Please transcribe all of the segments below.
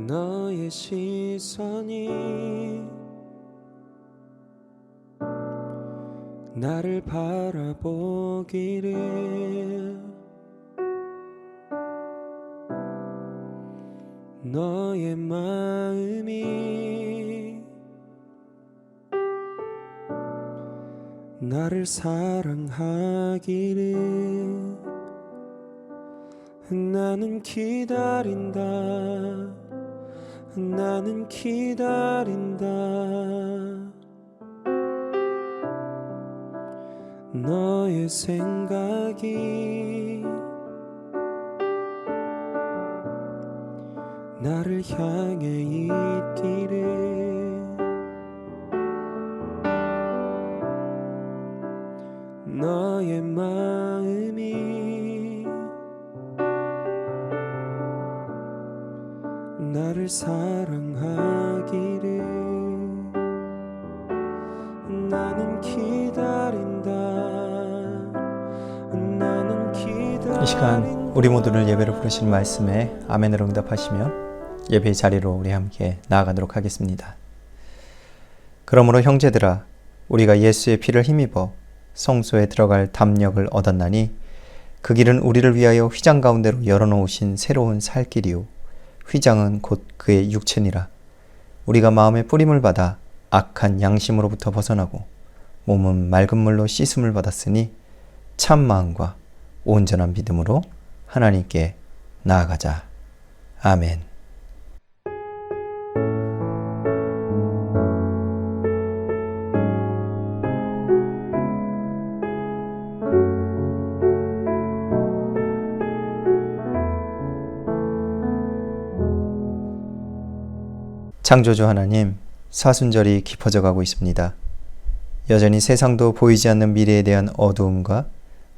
너의 시선이 나를 바라보기를 너의 마음이 나를 사랑하기를 나는 기다린다 나는 기다린다 너의 생각이 나를 향해 있기를 너의 마음이 나를 사랑하기를 나는 기다린다 나는 기다린다. 이 시간 우리 모두를 예배로 부르시는 말씀에 아멘으로 응답하시며 예배의 자리로 우리 함께 나아가도록 하겠습니다. 그러므로 형제들아 우리가 예수의 피를 힘입어 성소에 들어갈 담력을 얻었나니 그 길은 우리를 위하여 휘장 가운데로 열어놓으신 새로운 살 길이요 휘장은 곧 그의 육체니라. 우리가 마음의 뿌림을 받아 악한 양심으로부터 벗어나고 몸은 맑은 물로 씻음을 받았으니 참 마음과 온전한 믿음으로 하나님께 나아가자. 아멘. 창조주 하나님, 사순절이 깊어져 가고 있습니다. 여전히 세상도 보이지 않는 미래에 대한 어두움과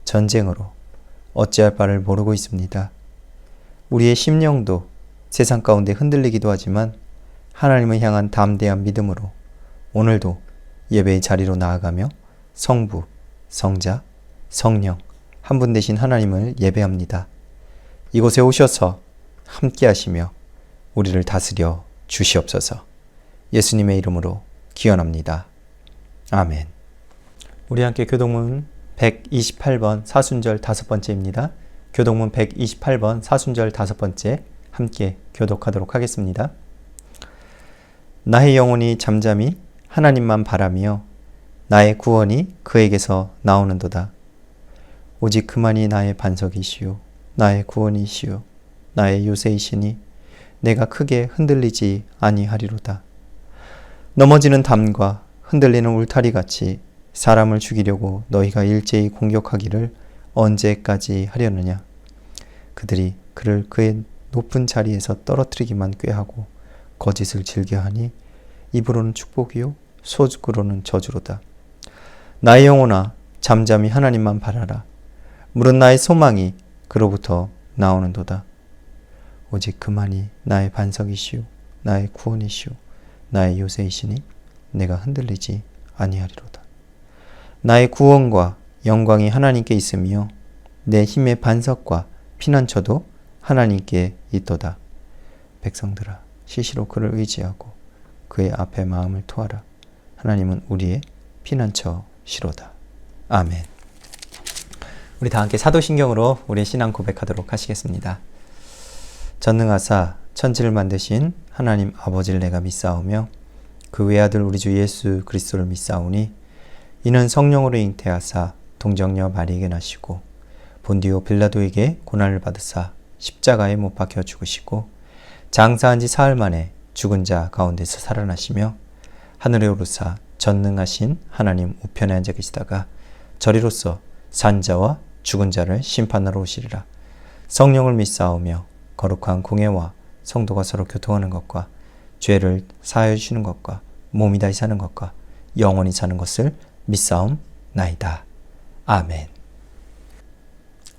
전쟁으로 어찌할 바를 모르고 있습니다. 우리의 심령도 세상 가운데 흔들리기도 하지만 하나님을 향한 담대한 믿음으로 오늘도 예배의 자리로 나아가며 성부, 성자, 성령 한 분 되신 하나님을 예배합니다. 이곳에 오셔서 함께 하시며 우리를 다스려 주시옵소서. 예수님의 이름으로 기원합니다. 아멘. 우리 함께 교동문 128번 사순절 5번째입니다. 교동문 128번 사순절 5번째 함께 교독하도록 하겠습니다. 나의 영혼이 잠잠히 하나님만 바라며 나의 구원이 그에게서 나오는도다. 오직 그만이 나의 반석이시요 나의 구원이시요 나의 요새이시니 내가 크게 흔들리지 아니하리로다. 넘어지는 담과 흔들리는 울타리같이 사람을 죽이려고 너희가 일제히 공격하기를 언제까지 하려느냐. 그들이 그를 그의 높은 자리에서 떨어뜨리기만 꾀하고 거짓을 즐겨하니 입으로는 축복이요 속으로는 저주로다. 나의 영혼아 잠잠히 하나님만 바라라. 물은 나의 소망이 그로부터 나오는도다. 오직 그만이 나의 반석이시오 나의 구원이시오 나의 요새이시니 내가 흔들리지 아니하리로다. 나의 구원과 영광이 하나님께 있으며 내 힘의 반석과 피난처도 하나님께 있도다. 백성들아 시시로 그를 의지하고 그의 앞에 마음을 토하라. 하나님은 우리의 피난처시로다. 아멘. 우리 다 함께 사도신경으로 우리의 신앙 고백하도록 하시겠습니다. 전능하사 천지를 만드신 하나님 아버지를 내가 믿사오며 그 외아들 우리 주 예수 그리스도를 믿사오니 이는 성령으로 잉태하사 동정녀 마리에게 나시고 본디오 빌라도에게 고난을 받으사 십자가에 못 박혀 죽으시고 장사한 지 사흘 만에 죽은 자 가운데서 살아나시며 하늘에 오르사 전능하신 하나님 우편에 앉아 계시다가 저리로서 산자와 죽은 자를 심판하러 오시리라. 성령을 믿사오며 거룩한 공예와 성도가 서로 교통하는 것과 죄를 사하여 주시는 것과 몸이 다시 사는 것과 영원히 사는 것을 믿사옵나이다. 아멘.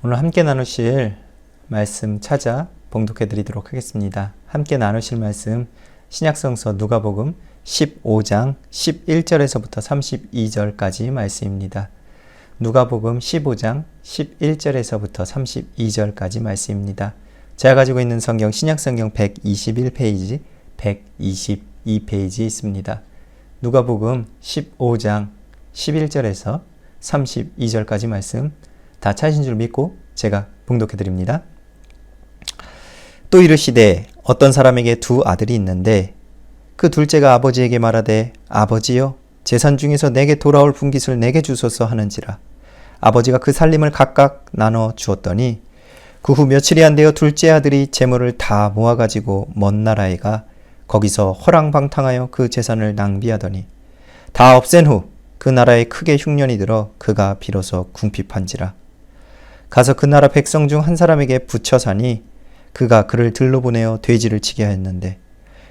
오늘 함께 나누실 말씀 찾아 봉독해 드리도록 하겠습니다. 함께 나누실 말씀 신약성서 누가복음 15장 11절에서부터 32절까지 말씀입니다. 누가복음 15장 11절에서부터 32절까지 말씀입니다. 제가 가지고 있는 성경 신약성경 121페이지, 122페이지에 있습니다. 누가복음 15장 11절에서 32절까지 말씀 다 찾으신 줄 믿고 제가 봉독해 드립니다. 또 이르시되 어떤 사람에게 두 아들이 있는데 그 둘째가 아버지에게 말하되 아버지여 재산 중에서 내게 돌아올 분깃을 내게 주소서 하는지라. 아버지가 그 살림을 각각 나눠 주었더니 그 후 며칠이 안 되어 둘째 아들이 재물을 다 모아가지고 먼 나라에 가 거기서 허랑방탕하여 그 재산을 낭비하더니 다 없앤 후 그 나라에 크게 흉년이 들어 그가 비로소 궁핍한지라. 가서 그 나라 백성 중 한 사람에게 붙여 사니 그가 그를 들러보내어 돼지를 치게 하였는데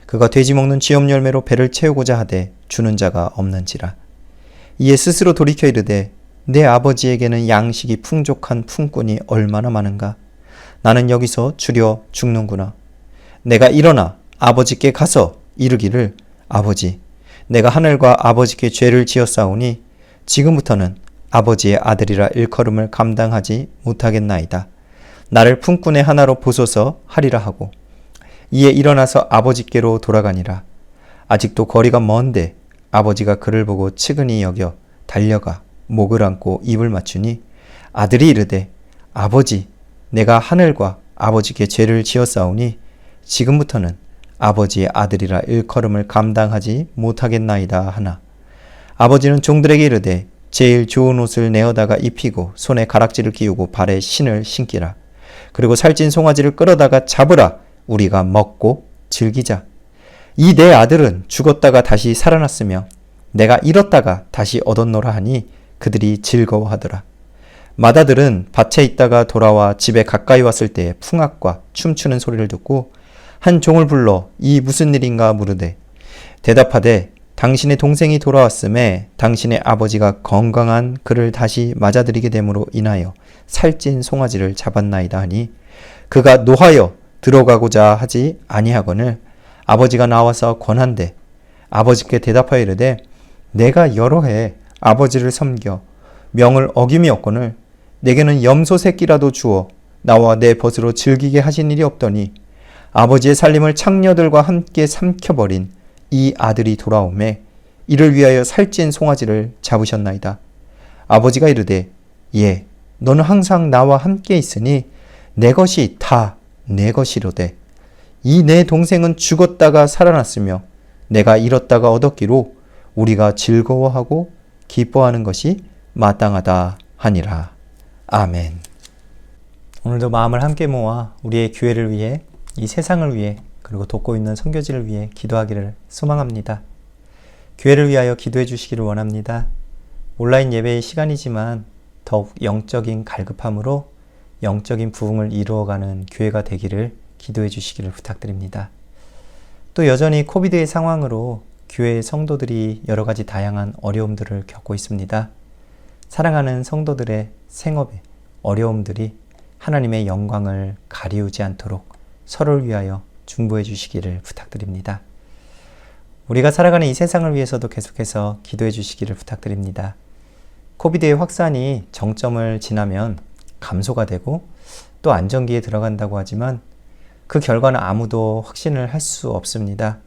그가 돼지 먹는 쥐염 열매로 배를 채우고자 하되 주는 자가 없는지라. 이에 스스로 돌이켜 이르되 내 아버지에게는 양식이 풍족한 품꾼이 얼마나 많은가. 나는 여기서 주려 죽는구나. 내가 일어나 아버지께 가서 이르기를 아버지 내가 하늘과 아버지께 죄를 지었사오니 지금부터는 아버지의 아들이라 일컬음을 감당하지 못하겠나이다. 나를 품꾼의 하나로 보소서 하리라 하고 이에 일어나서 아버지께로 돌아가니라. 아직도 거리가 먼데 아버지가 그를 보고 측은히 여겨 달려가 목을 안고 입을 맞추니 아들이 이르되 아버지 내가 하늘과 아버지께 죄를 지었사오니 지금부터는 아버지의 아들이라 일컬음을 감당하지 못하겠나이다 하나. 아버지는 종들에게 이르되 제일 좋은 옷을 내어다가 입히고 손에 가락지를 끼우고 발에 신을 신기라. 그리고 살찐 송아지를 끌어다가 잡으라. 우리가 먹고 즐기자. 이 내 아들은 죽었다가 다시 살아났으며 내가 잃었다가 다시 얻었노라 하니 그들이 즐거워하더라. 맏아들은 밭에 있다가 돌아와 집에 가까이 왔을 때 풍악과 춤추는 소리를 듣고 한 종을 불러 이 무슨 일인가 물으되 대답하되 당신의 동생이 돌아왔음에 당신의 아버지가 건강한 그를 다시 맞아들이게 됨으로 인하여 살찐 송아지를 잡았나이다 하니 그가 노하여 들어가고자 하지 아니하거늘 아버지가 나와서 권한대 아버지께 대답하여 이르되 내가 여러 해 아버지를 섬겨 명을 어김이 없거늘 내게는 염소 새끼라도 주어 나와 내 벗으로 즐기게 하신 일이 없더니 아버지의 살림을 창녀들과 함께 삼켜버린 이 아들이 돌아오매 이를 위하여 살찐 송아지를 잡으셨나이다. 아버지가 이르되 예 너는 항상 나와 함께 있으니 내 것이 다 내 것이로되 이 내 동생은 죽었다가 살아났으며 내가 잃었다가 얻었기로 우리가 즐거워하고 기뻐하는 것이 마땅하다 하니라. 아멘. 오늘도 마음을 함께 모아 우리의 교회를 위해 이 세상을 위해 그리고 돕고 있는 선교지를 위해 기도하기를 소망합니다. 교회를 위하여 기도해 주시기를 원합니다. 온라인 예배의 시간이지만 더욱 영적인 갈급함으로 영적인 부흥을 이루어가는 교회가 되기를 기도해 주시기를 부탁드립니다. 또 여전히 코비드의 상황으로 교회의 성도들이 여러 가지 다양한 어려움들을 겪고 있습니다. 사랑하는 성도들의 생업에 어려움들이 하나님의 영광을 가리우지 않도록 서로를 위하여 중보해 주시기를 부탁드립니다. 우리가 살아가는 이 세상을 위해서도 계속해서 기도해 주시기를 부탁드립니다. 코비드의 확산이 정점을 지나면 감소가 되고 또 안정기에 들어간다고 하지만 그 결과는 아무도 확신을 할 수 없습니다.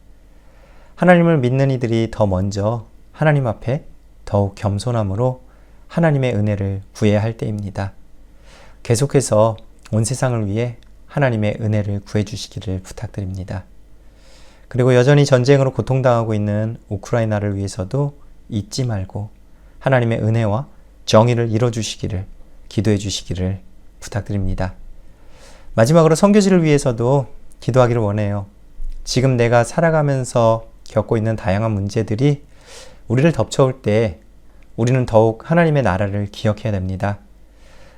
하나님을 믿는 이들이 더 먼저 하나님 앞에 더욱 겸손함으로 하나님의 은혜를 구해야 할 때입니다. 계속해서 온 세상을 위해 하나님의 은혜를 구해 주시기를 부탁드립니다. 그리고 여전히 전쟁으로 고통당하고 있는 우크라이나를 위해서도 잊지 말고 하나님의 은혜와 정의를 이뤄주시기를 기도해 주시기를 부탁드립니다. 마지막으로 선교지를 위해서도 기도하기를 원해요. 지금 내가 살아가면서 겪고 있는 다양한 문제들이 우리를 덮쳐올 때 우리는 더욱 하나님의 나라를 기억해야 됩니다.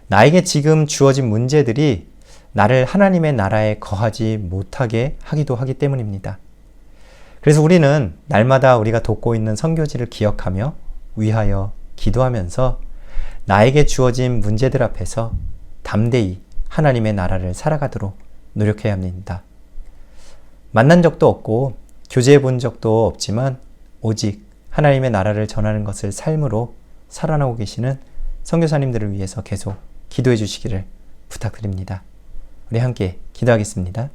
나에게 지금 주어진 문제들이 나를 하나님의 나라에 거하지 못하게 하기도 하기 때문입니다. 그래서 우리는 날마다 우리가 돕고 있는 선교지를 기억하며 위하여 기도하면서 나에게 주어진 문제들 앞에서 담대히 하나님의 나라를 살아가도록 노력해야 합니다. 만난 적도 없고 교제해 본 적도 없지만 오직 하나님의 나라를 전하는 것을 삶으로 살아나고 계시는 선교사님들을 위해서 계속 기도해 주시기를 부탁드립니다. 우리 함께 기도하겠습니다.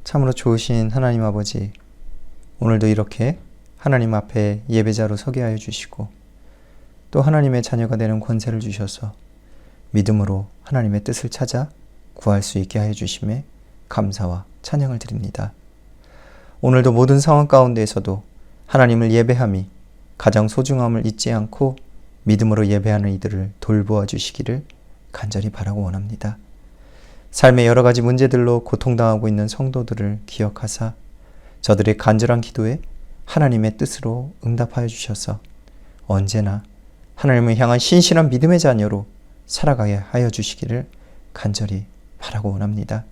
참으로 좋으신 하나님 아버지, 오늘도 이렇게 하나님 앞에 예배자로 서게 하여 주시고 또 하나님의 자녀가 되는 권세를 주셔서 믿음으로 하나님의 뜻을 찾아 구할 수 있게 하여 주심에 감사와 찬양을 드립니다. 오늘도 모든 상황 가운데에서도 하나님을 예배함이 가장 소중함을 잊지 않고 믿음으로 예배하는 이들을 돌보아 주시기를 간절히 바라고 원합니다. 삶의 여러 가지 문제들로 고통당하고 있는 성도들을 기억하사 저들의 간절한 기도에 하나님의 뜻으로 응답하여 주셔서 언제나 하나님을 향한 신실한 믿음의 자녀로 살아가게 하여 주시기를 간절히 바라고 원합니다.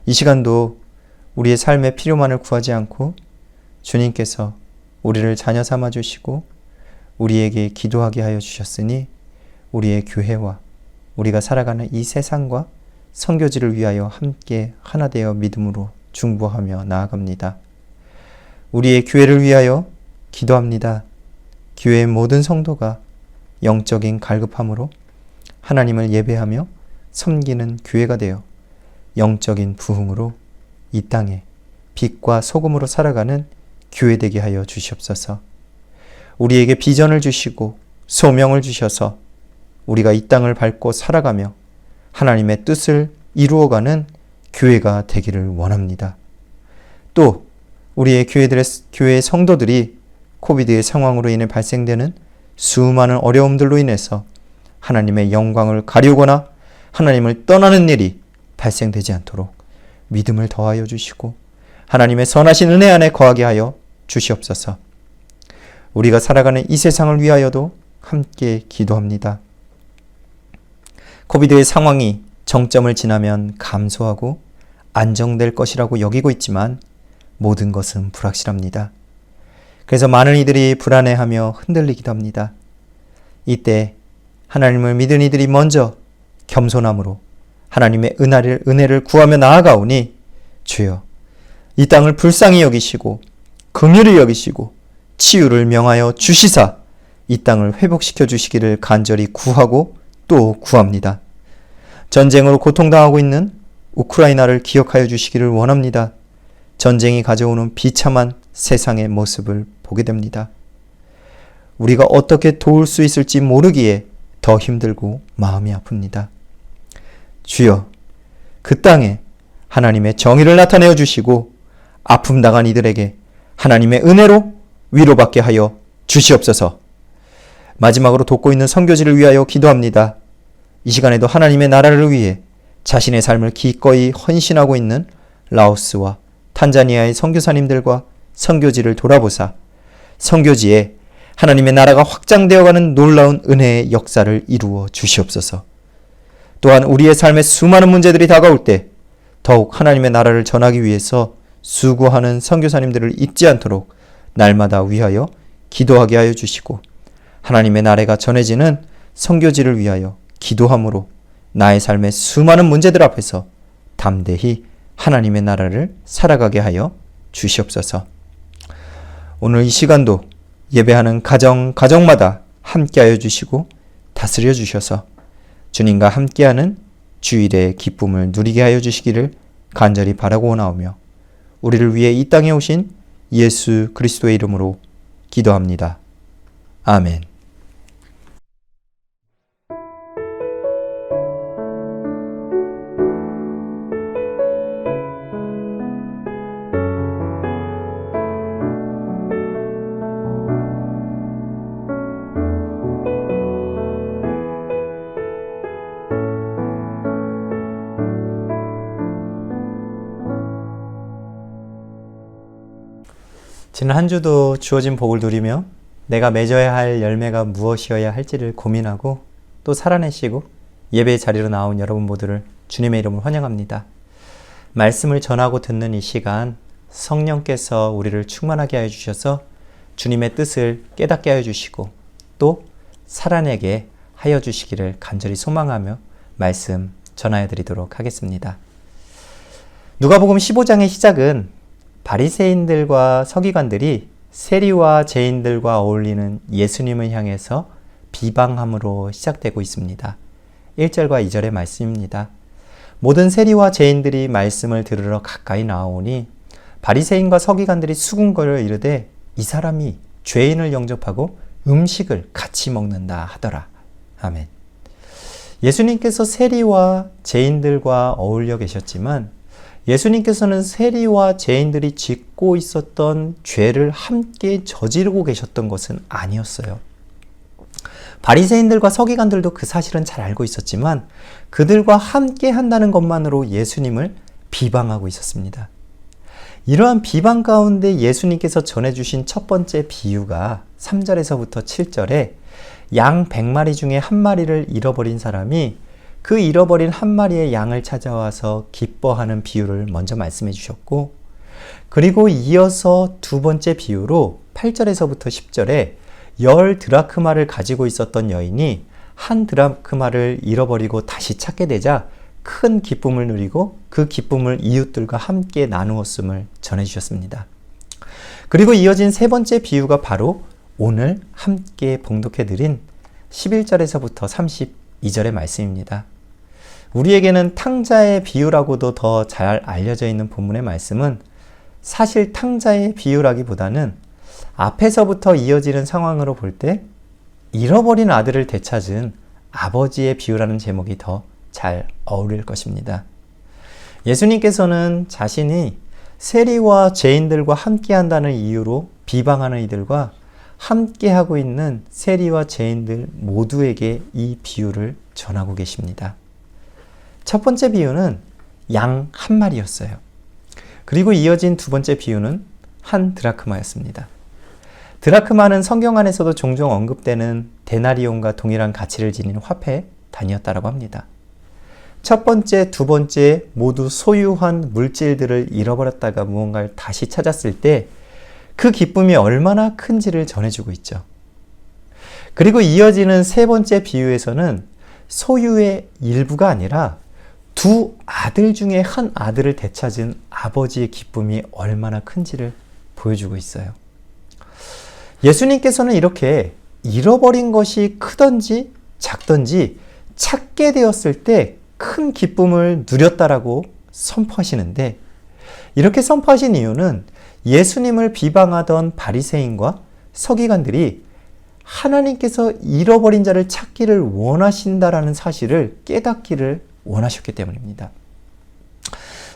이 시간도 우리의 삶의 필요만을 구하지 않고 주님께서 우리를 자녀 삼아 주시고 우리에게 기도하게 하여 주셨으니 우리의 교회와 우리가 살아가는 이 세상과 선교지를 위하여 함께 하나 되어 믿음으로 중보하며 나아갑니다. 우리의 교회를 위하여 기도합니다. 교회의 모든 성도가 영적인 갈급함으로 하나님을 예배하며 섬기는 교회가 되어 영적인 부흥으로 이 땅에 빛과 소금으로 살아가는 교회 되게 하여 주시옵소서. 우리에게 비전을 주시고 소명을 주셔서 우리가 이 땅을 밟고 살아가며 하나님의 뜻을 이루어가는 교회가 되기를 원합니다. 또 우리의 교회의 성도들이 코비드의 상황으로 인해 발생되는 수많은 어려움들로 인해서 하나님의 영광을 가리우거나 하나님을 떠나는 일이 발생되지 않도록 믿음을 더하여 주시고 하나님의 선하신 은혜 안에 거하게 하여 주시옵소서. 우리가 살아가는 이 세상을 위하여도 함께 기도합니다. 코비드의 상황이 정점을 지나면 감소하고 안정될 것이라고 여기고 있지만 모든 것은 불확실합니다. 그래서 많은 이들이 불안해하며 흔들리기도 합니다. 이때 하나님을 믿은 이들이 먼저 겸손함으로 하나님의 은혜를 구하며 나아가오니 주여 이 땅을 불쌍히 여기시고 긍휼히 여기시고 치유를 명하여 주시사 이 땅을 회복시켜 주시기를 간절히 구하고 또 구합니다. 전쟁으로 고통당하고 있는 우크라이나를 기억하여 주시기를 원합니다. 전쟁이 가져오는 비참한 세상의 모습을 보게 됩니다. 우리가 어떻게 도울 수 있을지 모르기에 더 힘들고 마음이 아픕니다. 주여, 그 땅에 하나님의 정의를 나타내어 주시고 아픔 당한 이들에게 하나님의 은혜로 위로받게 하여 주시옵소서. 마지막으로 돕고 있는 선교지를 위하여 기도합니다. 이 시간에도 하나님의 나라를 위해 자신의 삶을 기꺼이 헌신하고 있는 라오스와 탄자니아의 선교사님들과 선교지를 돌아보사 선교지에 하나님의 나라가 확장되어가는 놀라운 은혜의 역사를 이루어 주시옵소서. 또한 우리의 삶에 수많은 문제들이 다가올 때 더욱 하나님의 나라를 전하기 위해서 수고하는 선교사님들을 잊지 않도록 날마다 위하여 기도하게 하여 주시고 하나님의 나라가 전해지는 선교지를 위하여 기도함으로 나의 삶의 수많은 문제들 앞에서 담대히 하나님의 나라를 살아가게 하여 주시옵소서. 오늘 이 시간도 예배하는 가정마다 함께하여 주시고 다스려 주셔서 주님과 함께하는 주일의 기쁨을 누리게 하여 주시기를 간절히 바라고 원하오며 우리를 위해 이 땅에 오신 예수 그리스도의 이름으로 기도합니다. 아멘. 지난 한 주도 주어진 복을 누리며 내가 맺어야 할 열매가 무엇이어야 할지를 고민하고 또 살아내시고 예배의 자리로 나온 여러분 모두를 주님의 이름으로 환영합니다. 말씀을 전하고 듣는 이 시간 성령께서 우리를 충만하게 하여 주셔서 주님의 뜻을 깨닫게 하여 주시고 또 살아내게 하여 주시기를 간절히 소망하며 말씀 전하여 드리도록 하겠습니다. 누가복음 15장의 시작은 바리새인들과 서기관들이 세리와 죄인들과 어울리는 예수님을 향해서 비방함으로 시작되고 있습니다. 1절과 2절의 말씀입니다. 모든 세리와 죄인들이 말씀을 들으러 가까이 나아오니 바리새인과 서기관들이 수군거려 이르되 이 사람이 죄인을 영접하고 음식을 같이 먹는다 하더라. 아멘. 예수님께서 세리와 죄인들과 어울려 계셨지만 예수님께서는 세리와 죄인들이 짓고 있었던 죄를 함께 저지르고 계셨던 것은 아니었어요. 바리새인들과 서기관들도 그 사실은 잘 알고 있었지만 그들과 함께 한다는 것만으로 예수님을 비방하고 있었습니다. 이러한 비방 가운데 예수님께서 전해주신 첫 번째 비유가 3절에서부터 7절에 양 100마리 중에 한 마리를 잃어버린 사람이 그 잃어버린 한 마리의 양을 찾아와서 기뻐하는 비유를 먼저 말씀해 주셨고, 그리고 이어서 두 번째 비유로 8절에서부터 10절에 10 드라크마를 가지고 있었던 여인이 한 드라크마를 잃어버리고 다시 찾게 되자 큰 기쁨을 누리고 그 기쁨을 이웃들과 함께 나누었음을 전해주셨습니다. 그리고 이어진 세 번째 비유가 바로 오늘 함께 봉독해드린 11절에서부터 32절의 말씀입니다. 우리에게는 탕자의 비유라고도 더 잘 알려져 있는 본문의 말씀은 사실 탕자의 비유라기보다는 앞에서부터 이어지는 상황으로 볼 때 잃어버린 아들을 되찾은 아버지의 비유라는 제목이 더 잘 어울릴 것입니다. 예수님께서는 자신이 세리와 죄인들과 함께 한다는 이유로 비방하는 이들과 함께하고 있는 세리와 죄인들 모두에게 이 비유를 전하고 계십니다. 첫 번째 비유는 양 한 마리였어요. 그리고 이어진 두 번째 비유는 한 드라크마였습니다. 드라크마는 성경 안에서도 종종 언급되는 데나리온과 동일한 가치를 지닌 화폐 단위였다고 합니다. 첫 번째, 두 번째 모두 소유한 물질들을 잃어버렸다가 무언가를 다시 찾았을 때 그 기쁨이 얼마나 큰지를 전해주고 있죠. 그리고 이어지는 세 번째 비유에서는 소유의 일부가 아니라 두 아들 중에 한 아들을 되찾은 아버지의 기쁨이 얼마나 큰지를 보여주고 있어요. 예수님께서는 이렇게 잃어버린 것이 크든지 작든지 찾게 되었을 때 큰 기쁨을 누렸다라고 선포하시는데, 이렇게 선포하신 이유는 예수님을 비방하던 바리새인과 서기관들이 하나님께서 잃어버린 자를 찾기를 원하신다라는 사실을 깨닫기를 원하셨기 때문입니다.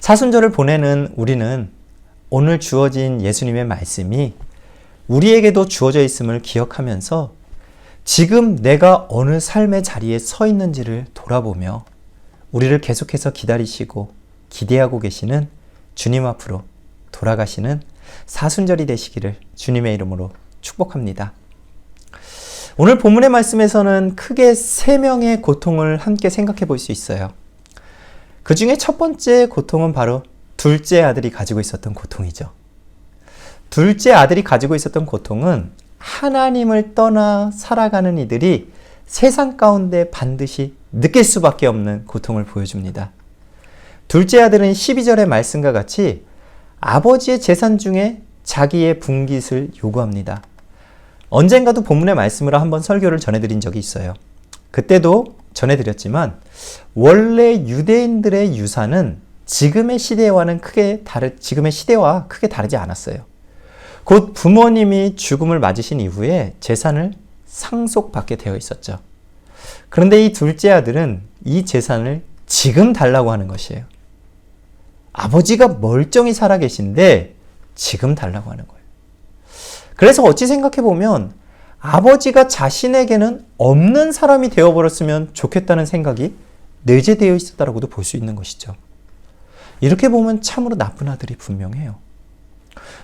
사순절을 보내는 우리는 오늘 주어진 예수님의 말씀이 우리에게도 주어져 있음을 기억하면서 지금 내가 어느 삶의 자리에 서 있는지를 돌아보며 우리를 계속해서 기다리시고 기대하고 계시는 주님 앞으로 돌아가시는 사순절이 되시기를 주님의 이름으로 축복합니다. 오늘 본문의 말씀에서는 크게 세 명의 고통을 함께 생각해 볼 수 있어요. 그 중에 첫 번째 고통은 바로 둘째 아들이 가지고 있었던 고통이죠. 둘째 아들이 가지고 있었던 고통은 하나님을 떠나 살아가는 이들이 세상 가운데 반드시 느낄 수밖에 없는 고통을 보여줍니다. 둘째 아들은 12절의 말씀과 같이 아버지의 재산 중에 자기의 분깃을 요구합니다. 언젠가도 본문의 말씀으로 한번 설교를 전해드린 적이 있어요. 그때도 전해드렸지만 원래 유대인들의 유산은 지금의 시대와 크게 다르지 않았어요. 곧 부모님이 죽음을 맞으신 이후에 재산을 상속받게 되어 있었죠. 그런데 이 둘째 아들은 이 재산을 지금 달라고 하는 것이에요. 아버지가 멀쩡히 살아계신데 지금 달라고 하는 거예요. 그래서 어찌 생각해보면 아버지가 자신에게는 없는 사람이 되어버렸으면 좋겠다는 생각이 내재되어 있었다고도 볼 수 있는 것이죠. 이렇게 보면 참으로 나쁜 아들이 분명해요.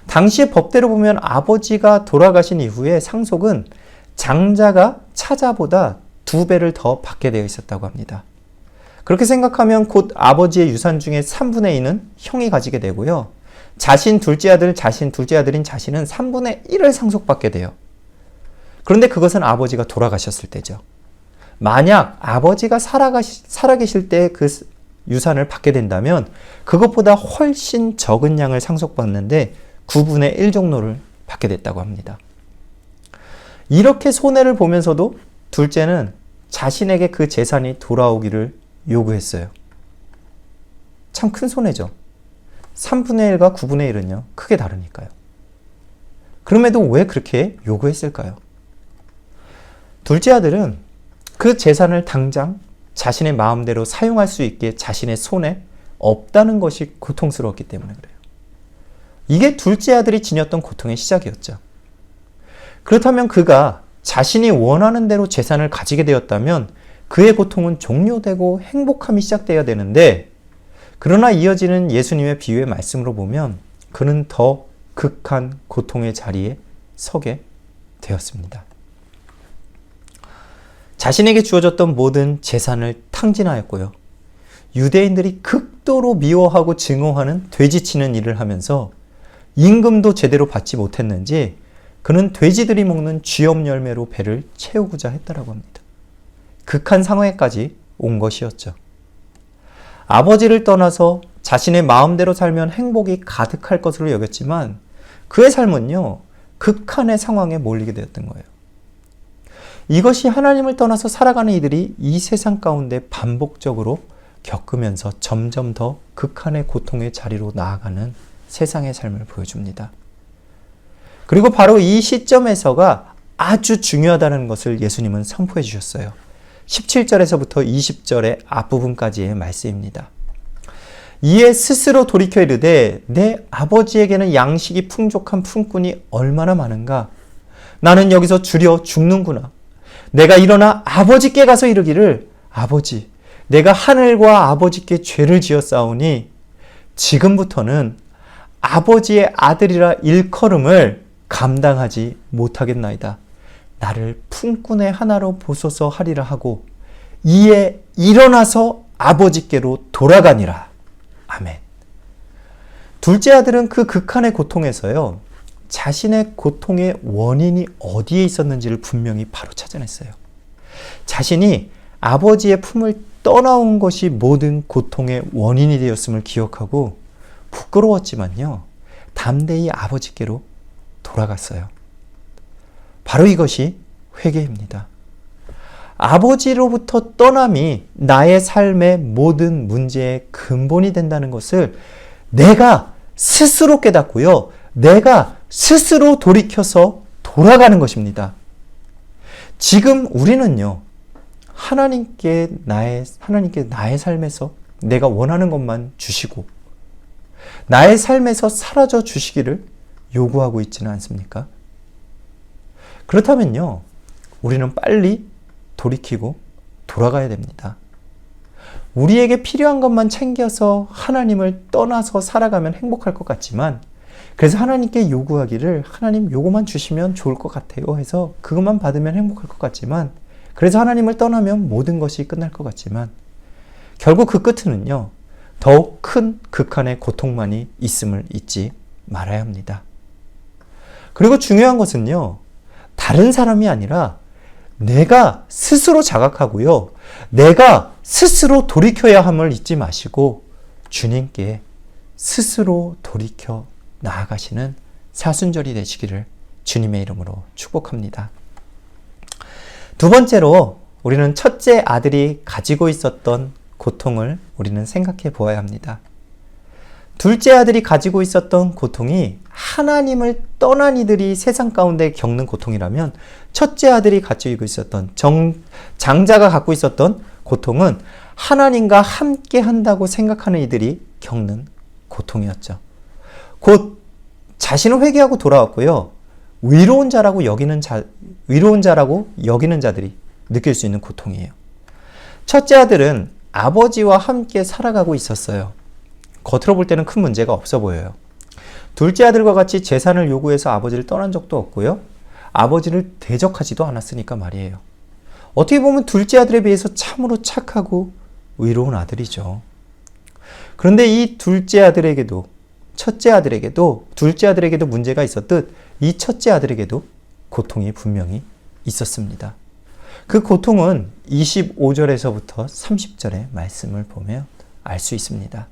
당시의 법대로 보면 아버지가 돌아가신 이후에 상속은 장자가 차자보다 2배를 더 받게 되어 있었다고 합니다. 그렇게 생각하면 곧 아버지의 유산 중에 3분의 2는 형이 가지게 되고요. 둘째 아들인 자신은 3분의 1을 상속받게 돼요. 그런데 그것은 아버지가 돌아가셨을 때죠. 만약 아버지가 살아계실 때 그 유산을 받게 된다면 그것보다 훨씬 적은 양을 상속받는데 9분의 1 정도를 받게 됐다고 합니다. 이렇게 손해를 보면서도 둘째는 자신에게 그 재산이 돌아오기를 요구했어요. 참 큰 손해죠. 3분의 1과 9분의 1은요, 크게 다르니까요. 그럼에도 왜 그렇게 요구했을까요? 둘째 아들은 그 재산을 당장 자신의 마음대로 사용할 수 있게 자신의 손에 없다는 것이 고통스러웠기 때문에 그래요. 이게 둘째 아들이 지녔던 고통의 시작이었죠. 그렇다면 그가 자신이 원하는 대로 재산을 가지게 되었다면 그의 고통은 종료되고 행복함이 시작되어야 되는데, 그러나 이어지는 예수님의 비유의 말씀으로 보면 그는 더 극한 고통의 자리에 서게 되었습니다. 자신에게 주어졌던 모든 재산을 탕진하였고요. 유대인들이 극도로 미워하고 증오하는 돼지치는 일을 하면서 임금도 제대로 받지 못했는지 그는 돼지들이 먹는 쥐염 열매로 배를 채우고자 했다라고 합니다. 극한 상황에까지 온 것이었죠. 아버지를 떠나서 자신의 마음대로 살면 행복이 가득할 것으로 여겼지만 그의 삶은요, 극한의 상황에 몰리게 되었던 거예요. 이것이 하나님을 떠나서 살아가는 이들이 이 세상 가운데 반복적으로 겪으면서 점점 더 극한의 고통의 자리로 나아가는 세상의 삶을 보여줍니다. 그리고 바로 이 시점에서가 아주 중요하다는 것을 예수님은 선포해 주셨어요. 17절에서부터 20절의 앞부분까지의 말씀입니다. 이에 스스로 돌이켜 이르되 내 아버지에게는 양식이 풍족한 품꾼이 얼마나 많은가? 나는 여기서 주려 죽는구나. 내가 일어나 아버지께 가서 이르기를 아버지, 내가 하늘과 아버지께 죄를 지었사오니 지금부터는 아버지의 아들이라 일컬음을 감당하지 못하겠나이다. 나를 품꾼의 하나로 보소서 하리라 하고 이에 일어나서 아버지께로 돌아가니라. 아멘. 둘째 아들은 그 극한의 고통에서요, 자신의 고통의 원인이 어디에 있었는지를 분명히 바로 찾아냈어요. 자신이 아버지의 품을 떠나온 것이 모든 고통의 원인이 되었음을 기억하고 부끄러웠지만요, 담대히 아버지께로 돌아갔어요. 바로 이것이 회개입니다. 아버지로부터 떠남이 나의 삶의 모든 문제의 근본이 된다는 것을 내가 스스로 깨닫고요, 내가 스스로 돌이켜서 돌아가는 것입니다. 지금 우리는요, 하나님께 나의 삶에서 내가 원하는 것만 주시고 나의 삶에서 사라져 주시기를 요구하고 있지는 않습니까? 그렇다면요, 우리는 빨리 돌이키고 돌아가야 됩니다. 우리에게 필요한 것만 챙겨서 하나님을 떠나서 살아가면 행복할 것 같지만, 그래서 하나님께 요구하기를 하나님 요거만 주시면 좋을 것 같아요 해서 그것만 받으면 행복할 것 같지만, 그래서 하나님을 떠나면 모든 것이 끝날 것 같지만 결국 그 끝은요, 더욱 큰 극한의 고통만이 있음을 잊지 말아야 합니다. 그리고 중요한 것은요, 다른 사람이 아니라 내가 스스로 자각하고요, 내가 스스로 돌이켜야 함을 잊지 마시고 주님께 스스로 돌이켜 나아가시는 사순절이 되시기를 주님의 이름으로 축복합니다. 두 번째로 우리는 첫째 아들이 가지고 있었던 고통을 우리는 생각해 보아야 합니다. 둘째 아들이 가지고 있었던 고통이 하나님을 떠난 이들이 세상 가운데 겪는 고통이라면, 첫째 아들이 가지고 있었던 장자가 갖고 있었던 고통은 하나님과 함께 한다고 생각하는 이들이 겪는 고통이었죠. 곧 자신을 회개하고 돌아왔고요, 위로운 자라고 여기는 자들이 느낄 수 있는 고통이에요. 첫째 아들은 아버지와 함께 살아가고 있었어요. 겉으로 볼 때는 큰 문제가 없어 보여요. 둘째 아들과 같이 재산을 요구해서 아버지를 떠난 적도 없고요, 아버지를 대적하지도 않았으니까 말이에요. 어떻게 보면 둘째 아들에 비해서 참으로 착하고 의로운 아들이죠. 그런데 이 둘째 아들에게도 둘째 아들에게도 문제가 있었듯 이 첫째 아들에게도 고통이 분명히 있었습니다. 그 고통은 25절에서부터 30절의 말씀을 보면 알 수 있습니다.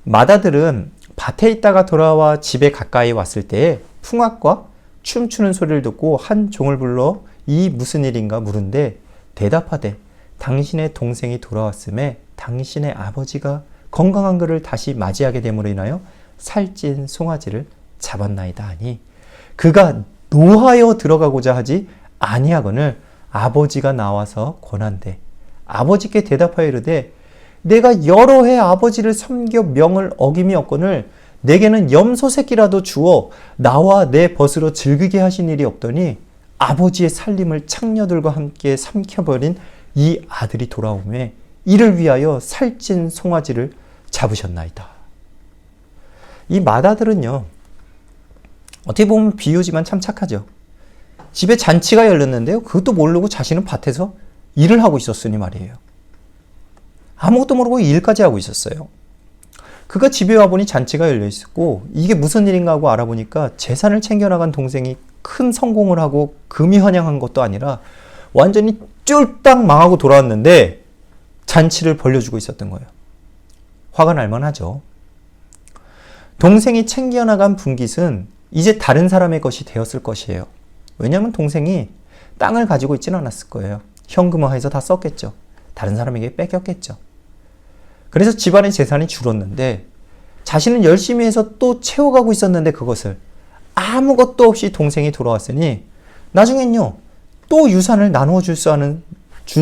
맏아들은 밭에 있다가 돌아와 집에 가까이 왔을 때에 풍악과 춤추는 소리를 듣고 한 종을 불러 이 무슨 일인가 물은데 대답하되 당신의 동생이 돌아왔음에 당신의 아버지가 건강한 그를 다시 맞이하게 됨으로 인하여 살찐 송아지를 잡았나이다 하니 그가 노하여 들어가고자 하지 아니하거늘 아버지가 나와서 권한대 아버지께 대답하여 이르되 내가 여러 해 아버지를 섬겨 명을 어김이 없거늘 내게는 염소 새끼라도 주어 나와 내 벗으로 즐기게 하신 일이 없더니 아버지의 살림을 창녀들과 함께 삼켜버린 이 아들이 돌아오매 이를 위하여 살찐 송아지를 잡으셨나이다. 이 맏아들은요, 어떻게 보면 비유지만 참 착하죠. 집에 잔치가 열렸는데요, 그것도 모르고 자신은 밭에서 일을 하고 있었으니 말이에요. 아무것도 모르고 일까지 하고 있었어요. 그가 집에 와보니 잔치가 열려 있었고 이게 무슨 일인가 하고 알아보니까 재산을 챙겨나간 동생이 큰 성공을 하고 금이 환영한 것도 아니라 완전히 쫄딱 망하고 돌아왔는데 잔치를 벌려주고 있었던 거예요. 화가 날 만하죠. 동생이 챙겨나간 분깃은 이제 다른 사람의 것이 되었을 것이에요. 왜냐하면 동생이 땅을 가지고 있지는 않았을 거예요. 현금화해서 다 썼겠죠. 다른 사람에게 뺏겼겠죠. 그래서 집안의 재산이 줄었는데 자신은 열심히 해서 또 채워가고 있었는데 그것을 아무것도 없이 동생이 돌아왔으니 나중엔요 또 유산을 나누어 줄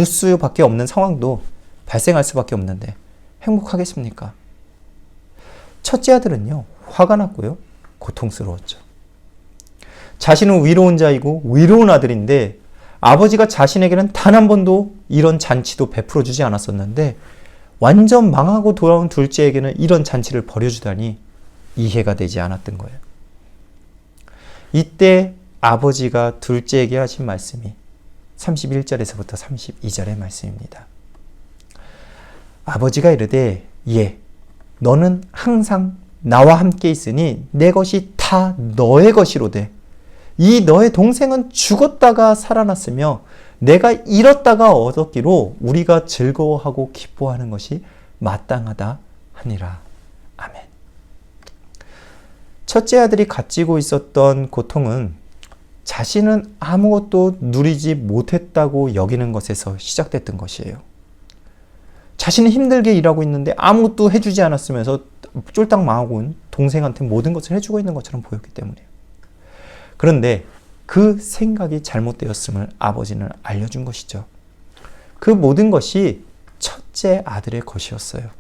수밖에 없는 상황도 발생할 수밖에 없는데 행복하겠습니까? 첫째 아들은요 화가 났고요 고통스러웠죠. 자신은 위로운 자이고 위로운 아들인데 아버지가 자신에게는 단 한 번도 이런 잔치도 베풀어 주지 않았었는데 완전 망하고 돌아온 둘째에게는 이런 잔치를 벌여주다니 이해가 되지 않았던 거예요. 이때 아버지가 둘째에게 하신 말씀이 31절에서부터 32절의 말씀입니다. 아버지가 이르되 예, 너는 항상 나와 함께 있으니 내 것이 다 너의 것이로되 이 너의 동생은 죽었다가 살아났으며 내가 잃었다가 얻었기로 우리가 즐거워하고 기뻐하는 것이 마땅하다 하니라. 아멘. 첫째 아들이 가지고 있었던 고통은 자신은 아무것도 누리지 못했다고 여기는 것에서 시작됐던 것이에요. 자신은 힘들게 일하고 있는데 아무것도 해주지 않았으면서 쫄딱 망하고 온 동생한테 모든 것을 해주고 있는 것처럼 보였기 때문이에요. 그런데 그 생각이 잘못되었음을 아버지는 알려준 것이죠. 그 모든 것이 첫째 아들의 것이었어요.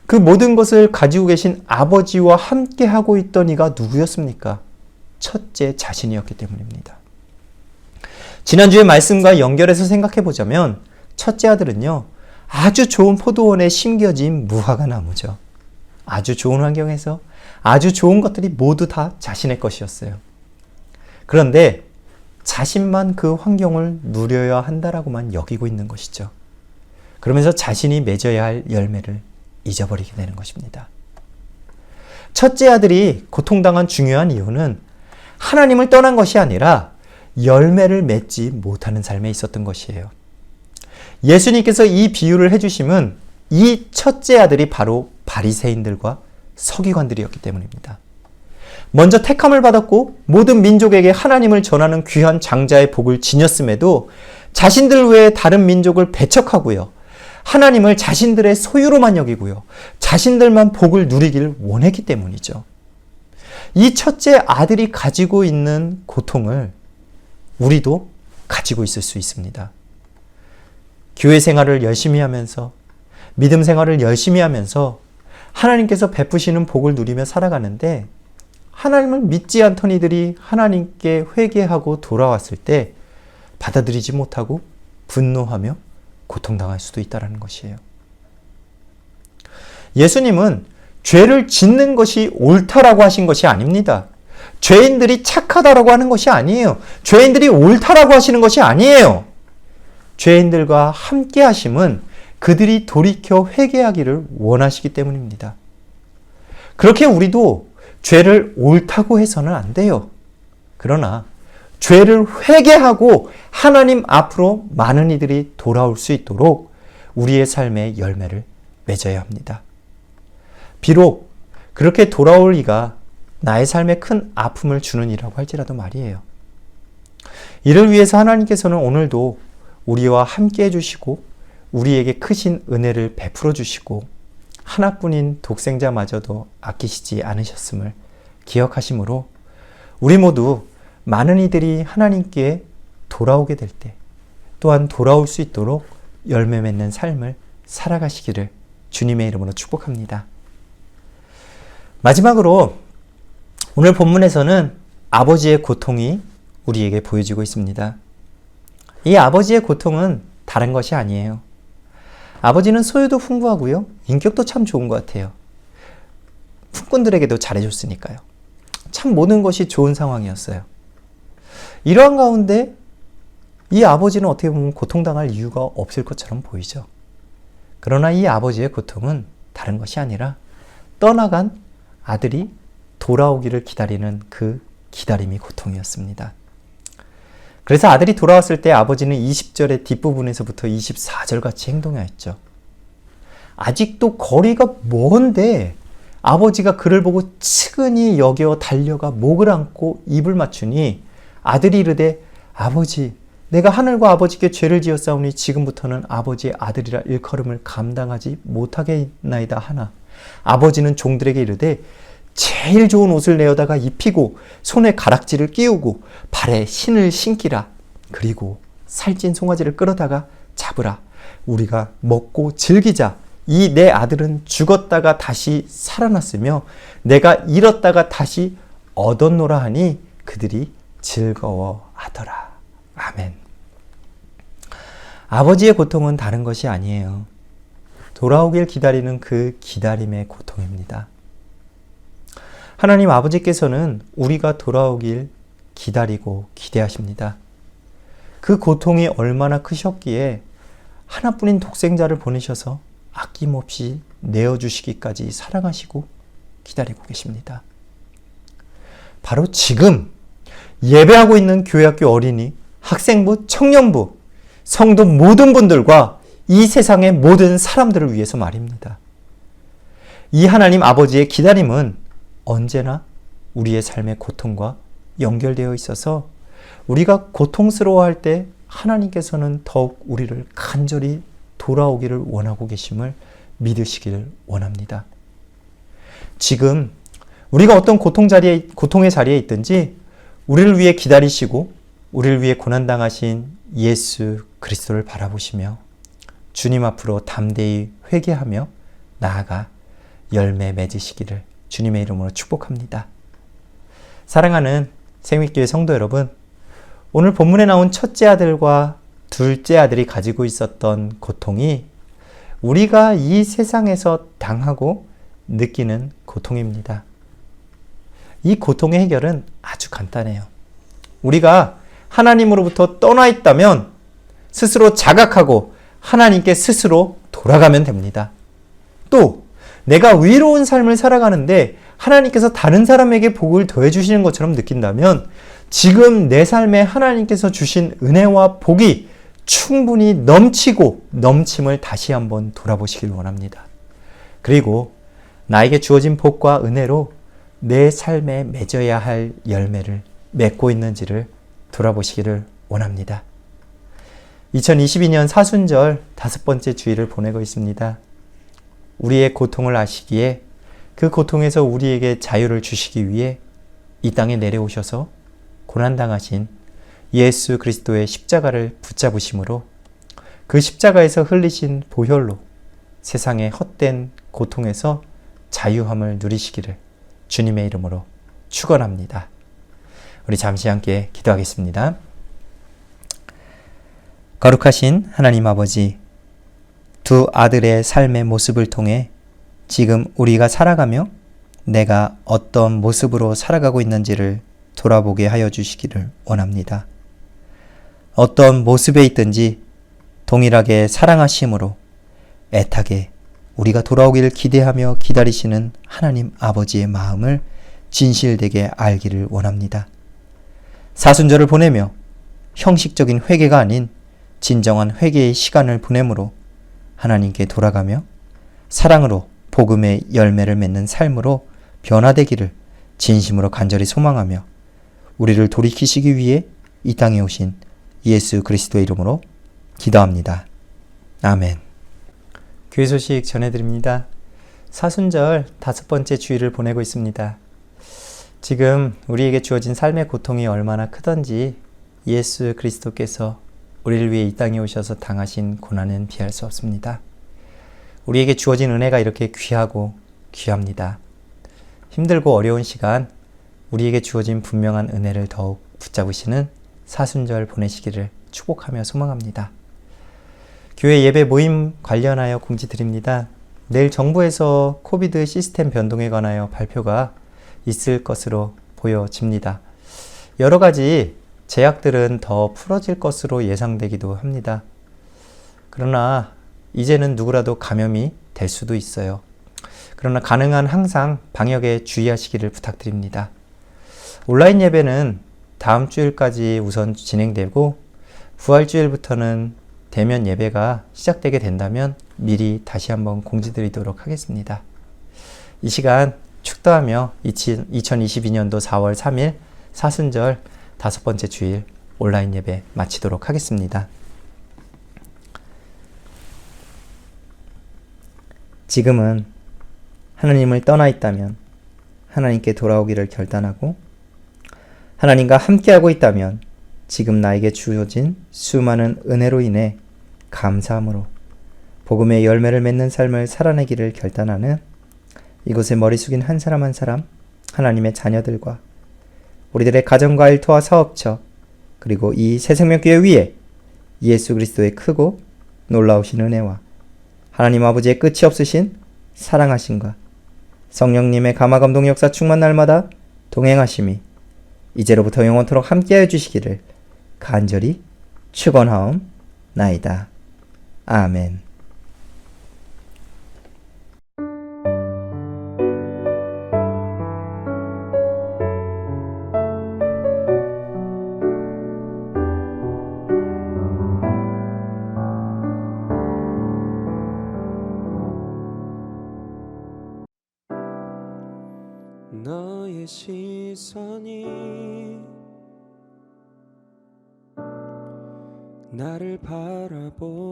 그 모든 것을 가지고 계신 아버지와 함께 하고 있던 이가 누구였습니까? 첫째 자신이었기 때문입니다. 지난주의 말씀과 연결해서 생각해 보자면 첫째 아들은요, 아주 좋은 포도원에 심겨진 무화과 나무죠. 아주 좋은 환경에서 아주 좋은 것들이 모두 다 자신의 것이었어요. 그런데 자신만 그 환경을 누려야 한다라고만 여기고 있는 것이죠. 그러면서 자신이 맺어야 할 열매를 잊어버리게 되는 것입니다. 첫째 아들이 고통당한 중요한 이유는 하나님을 떠난 것이 아니라 열매를 맺지 못하는 삶에 있었던 것이에요. 예수님께서 이 비유를 해주심은 이 첫째 아들이 바로 바리새인들과 서기관들이었기 때문입니다. 먼저 택함을 받았고 모든 민족에게 하나님을 전하는 귀한 장자의 복을 지녔음에도 자신들 외에 다른 민족을 배척하고요. 하나님을 자신들의 소유로만 여기고요. 자신들만 복을 누리기를 원했기 때문이죠. 이 첫째 아들이 가지고 있는 고통을 우리도 가지고 있을 수 있습니다. 교회 생활을 열심히 하면서 믿음 생활을 열심히 하면서 하나님께서 베푸시는 복을 누리며 살아가는데 하나님을 믿지 않던 이들이 하나님께 회개하고 돌아왔을 때 받아들이지 못하고 분노하며 고통당할 수도 있다는 것이에요. 예수님은 죄를 짓는 것이 옳다라고 하신 것이 아닙니다. 죄인들이 착하다라고 하는 것이 아니에요. 죄인들이 옳다라고 하시는 것이 아니에요. 죄인들과 함께 하심은 그들이 돌이켜 회개하기를 원하시기 때문입니다. 그렇게 우리도 죄를 옳다고 해서는 안 돼요. 그러나 죄를 회개하고 하나님 앞으로 많은 이들이 돌아올 수 있도록 우리의 삶의 열매를 맺어야 합니다. 비록 그렇게 돌아올 이가 나의 삶에 큰 아픔을 주는 이라고 할지라도 말이에요. 이를 위해서 하나님께서는 오늘도 우리와 함께 해주시고 우리에게 크신 은혜를 베풀어 주시고 하나뿐인 독생자마저도 아끼시지 않으셨음을 기억하심으로 우리 모두 많은 이들이 하나님께 돌아오게 될 때 또한 돌아올 수 있도록 열매 맺는 삶을 살아가시기를 주님의 이름으로 축복합니다. 마지막으로 오늘 본문에서는 아버지의 고통이 우리에게 보여지고 있습니다. 이 아버지의 고통은 다른 것이 아니에요. 아버지는 소유도 풍부하고요. 인격도 참 좋은 것 같아요. 품꾼들에게도 잘해줬으니까요. 참 모든 것이 좋은 상황이었어요. 이러한 가운데 이 아버지는 어떻게 보면 고통당할 이유가 없을 것처럼 보이죠. 그러나 이 아버지의 고통은 다른 것이 아니라 떠나간 아들이 돌아오기를 기다리는 그 기다림이 고통이었습니다. 그래서 아들이 돌아왔을 때 아버지는 20절의 뒷부분에서부터 24절 같이 행동하였죠. 아직도 거리가 먼데 아버지가 그를 보고 측은히 여겨 달려가 목을 안고 입을 맞추니 아들이 이르되 아버지 내가 하늘과 아버지께 죄를 지었사오니 지금부터는 아버지의 아들이라 일컬음을 감당하지 못하겠나이다 하나 아버지는 종들에게 이르되 제일 좋은 옷을 내어다가 입히고 손에 가락지를 끼우고 발에 신을 신기라. 그리고 살찐 송아지를 끌어다가 잡으라. 우리가 먹고 즐기자. 이 내 아들은 죽었다가 다시 살아났으며 내가 잃었다가 다시 얻었노라 하니 그들이 즐거워하더라. 아멘. 아버지의 고통은 다른 것이 아니에요. 돌아오길 기다리는 그 기다림의 고통입니다. 하나님 아버지께서는 우리가 돌아오길 기다리고 기대하십니다. 그 고통이 얼마나 크셨기에 하나뿐인 독생자를 보내셔서 아낌없이 내어주시기까지 사랑하시고 기다리고 계십니다. 바로 지금 예배하고 있는 교회학교 어린이, 학생부, 청년부, 성도 모든 분들과 이 세상의 모든 사람들을 위해서 말입니다. 이 하나님 아버지의 기다림은 언제나 우리의 삶의 고통과 연결되어 있어서 우리가 고통스러워할 때 하나님께서는 더욱 우리를 간절히 돌아오기를 원하고 계심을 믿으시기를 원합니다. 지금 우리가 어떤 고통의 자리에 있든지 우리를 위해 기다리시고 우리를 위해 고난당하신 예수 그리스도를 바라보시며 주님 앞으로 담대히 회개하며 나아가 열매 맺으시기를 주님의 이름으로 축복합니다. 사랑하는 생명교회 성도 여러분, 오늘 본문에 나온 첫째 아들과 둘째 아들이 가지고 있었던 고통이 우리가 이 세상에서 당하고 느끼는 고통입니다. 이 고통의 해결은 아주 간단해요. 우리가 하나님으로부터 떠나 있다면 스스로 자각하고 하나님께 스스로 돌아가면 됩니다. 또 내가 의로운 삶을 살아가는데 하나님께서 다른 사람에게 복을 더해 주시는 것처럼 느낀다면 지금 내 삶에 하나님께서 주신 은혜와 복이 충분히 넘치고 넘침을 다시 한번 돌아보시길 원합니다. 그리고 나에게 주어진 복과 은혜로 내 삶에 맺어야 할 열매를 맺고 있는지를 돌아보시기를 원합니다. 2022년 사순절 5번째 주일을 보내고 있습니다. 우리의 고통을 아시기에 그 고통에서 우리에게 자유를 주시기 위해 이 땅에 내려오셔서 고난당하신 예수 그리스도의 십자가를 붙잡으심으로 그 십자가에서 흘리신 보혈로 세상의 헛된 고통에서 자유함을 누리시기를 주님의 이름으로 축원합니다. 우리 잠시 함께 기도하겠습니다. 거룩하신 하나님 아버지, 두 아들의 삶의 모습을 통해 지금 우리가 살아가며 내가 어떤 모습으로 살아가고 있는지를 돌아보게 하여 주시기를 원합니다. 어떤 모습에 있든지 동일하게 사랑하심으로 애타게 우리가 돌아오기를 기대하며 기다리시는 하나님 아버지의 마음을 진실되게 알기를 원합니다. 사순절을 보내며 형식적인 회개가 아닌 진정한 회개의 시간을 보내므로 하나님께 돌아가며 사랑으로 복음의 열매를 맺는 삶으로 변화되기를 진심으로 간절히 소망하며 우리를 돌이키시기 위해 이 땅에 오신 예수 그리스도의 이름으로 기도합니다. 아멘. 교회 소식 전해드립니다. 사순절 5번째 주일을 보내고 있습니다. 지금 우리에게 주어진 삶의 고통이 얼마나 크던지 예수 그리스도께서 우리를 위해 이 땅에 오셔서 당하신 고난은 비할 수 없습니다. 우리에게 주어진 은혜가 이렇게 귀하고 귀합니다. 힘들고 어려운 시간, 우리에게 주어진 분명한 은혜를 더욱 붙잡으시는 사순절 보내시기를 축복하며 소망합니다. 교회 예배 모임 관련하여 공지드립니다. 내일 정부에서 코비드 시스템 변동에 관하여 발표가 있을 것으로 보여집니다. 여러 가지 제약들은 더 풀어질 것으로 예상되기도 합니다. 그러나 이제는 누구라도 감염이 될 수도 있어요. 그러나 가능한 항상 방역에 주의하시기를 부탁드립니다. 온라인 예배는 다음 주일까지 우선 진행되고 부활주일부터는 대면 예배가 시작되게 된다면 미리 다시 한번 공지드리도록 하겠습니다. 이 시간 축도하며 2022년도 4월 3일 사순절 5번째 주일 온라인 예배 마치도록 하겠습니다. 지금은 하나님을 떠나 있다면 하나님께 돌아오기를 결단하고 하나님과 함께하고 있다면 지금 나에게 주어진 수많은 은혜로 인해 감사함으로 복음의 열매를 맺는 삶을 살아내기를 결단하는 이곳에 머리 숙인 한 사람 한 사람 하나님의 자녀들과 우리들의 가정과 일터와 사업처 그리고 이 새생명교회 위에 예수 그리스도의 크고 놀라우신 은혜와 하나님 아버지의 끝이 없으신 사랑하심과 성령님의 감화감동 역사 충만 날마다 동행하심이 이제로부터 영원토록 함께하여 주시기를 간절히 축원하옵나이다. 아멘. 너의 시선이 나를 바라보기를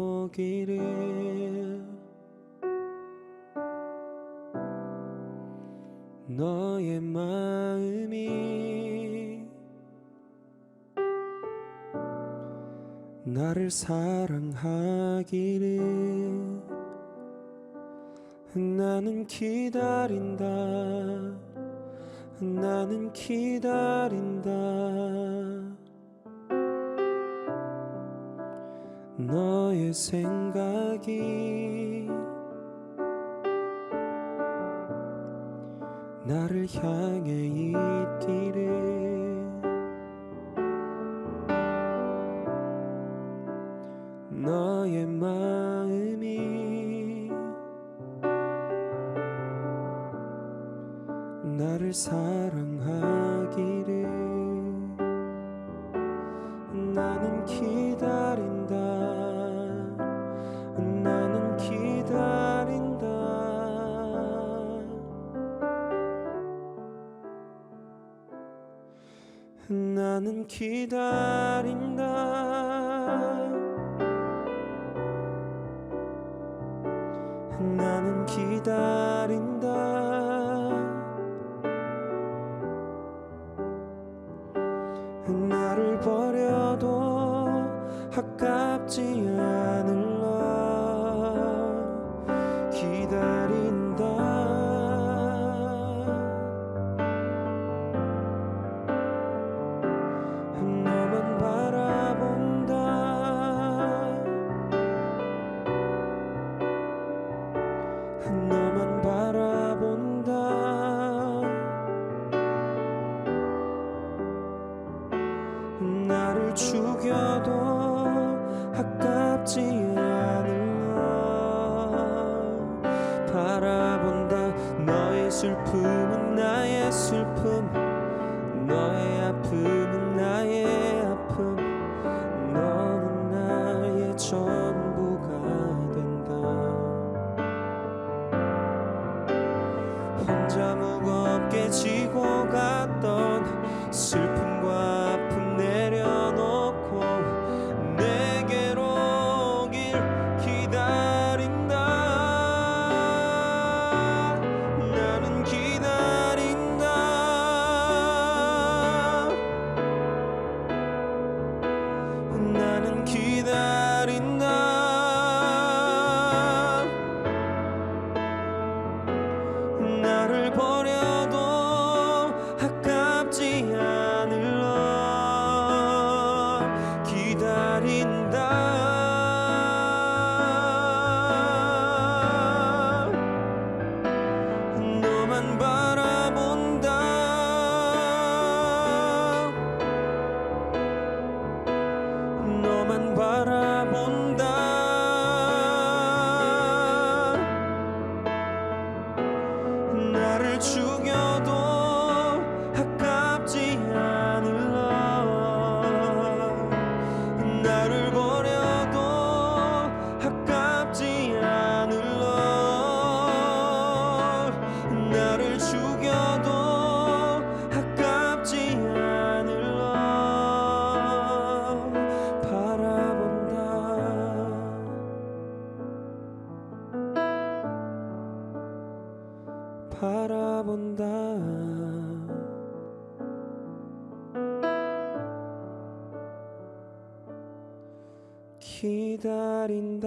너의 마음이 나를 사랑하기를 나는 기다린다 나는 기다린다 너의 생각이 나를 향해 있기를 너의 마음이 나를 사랑하기를 나는 기다린다 나는 기다린다 나는 기다린다 나는 기다린다 나를 버려도 아깝지 않을라 기다린다 너만 바라본다 너만 바라본다 나를 죽여도 아깝지 않을라 바라본다 너의 슬픔은 나의 슬픔 너의 아픔은 나의 아픔 너는 나의 전부가 된다 혼자 무겁게 지고 갔던 슬픔과 아픔 내려놓고 내게로 오길 기다린다 바라본다. 기다린다.